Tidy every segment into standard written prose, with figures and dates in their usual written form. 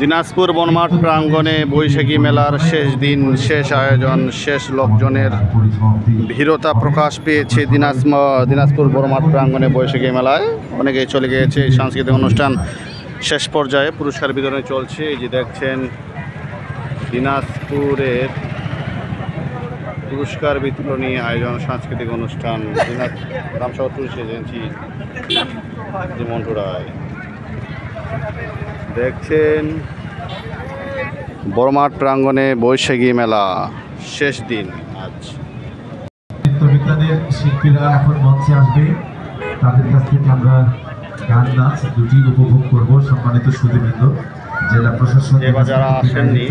দিনাজপুর বনমাঠ প্রাঙ্গণে বৈশাখী মেলার শেষ দিন, শেষ আয়োজন, শেষ লোকজনের ভিড়তা প্রকাশ পেয়েছে দিনাজপুর বনমাঠ প্রাঙ্গণে বৈশাখী মেলায়। অনেকেই চলে গিয়েছে। সাংস্কৃতিক অনুষ্ঠান শেষ পর্যায়ে পুরস্কার বিতরণ চলছে। এই যে দেখছেন দিনাজপুরের পুরস্কার বিতরণী আয়োজন, সাংস্কৃতিক অনুষ্ঠান রামসাগর টুরিস্ট এজেন্সি মন্টু রায়। দেখছেন বড়মাঠ প্রাঙ্গণে বৈশাখী মেলা শেষ দিন আজ। নৃত্যবিজ্ঞানের শিল্পীরা এখন মঞ্চে আসবে, তাদের কাছ থেকে আমরা গান নাচ দুটি উপভোগ করব। সম্মানিত সুধীবৃন্দ, জেলা প্রশাসন এবার যারা আসেননি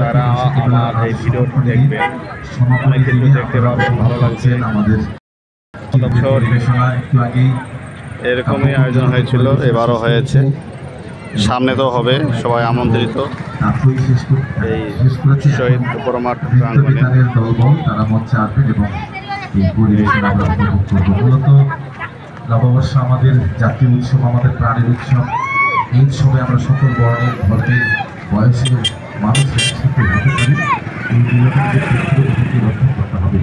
তারা আমার এই ভিডিও দেখবেন, অনেক কিছু দেখতে পাবেন, ভালো লাগছে। আমাদের একটু আগেই এরকমই আয়োজন হয়েছিল, এবারও হয়েছে, সামনে তো হবে। সবাই আমন্ত্রিত এই শহীদ বড়মাঠ প্রাঙ্গণে। দলবল তারা মঞ্চে আসবেন এবং এই পরিবেশন আমরা উপভোগ করবো। মূলত নববর্ষ আমাদের জাতীয় উৎসব, আমাদের প্রাণের উৎসব। এই উৎসবে আমরা সকল বর্ণের ধর্মের বয়সের মানুষ একসাথে হতে পারি। এই নিরাপত্তার ক্ষেত্রে এটাকে রক্ষা করতে হবে,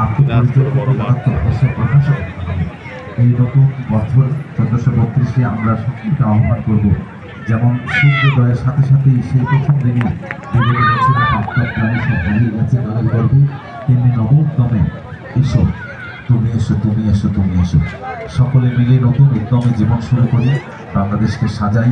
আত্মপরিচয় ভাষা প্রকাশ করতে হবে। এই নতুন বছর 1432-এ আমরা সকলকে আহ্বান করব, যেমন সূর্যোদয়ের সাথে সাথেই সেই প্রথম দিনে বিগত বছরের আত্মার প্রাণী সব হারিয়ে গেছে তাদের গর্ভে, তেমনি নবোদ্যমে এসো, তুমি এসো, তুমি এসো, তুমি এসো, সকলে মিলে নতুন উদ্যমে জীবন শুরু করি, বাংলাদেশকে সাজাই।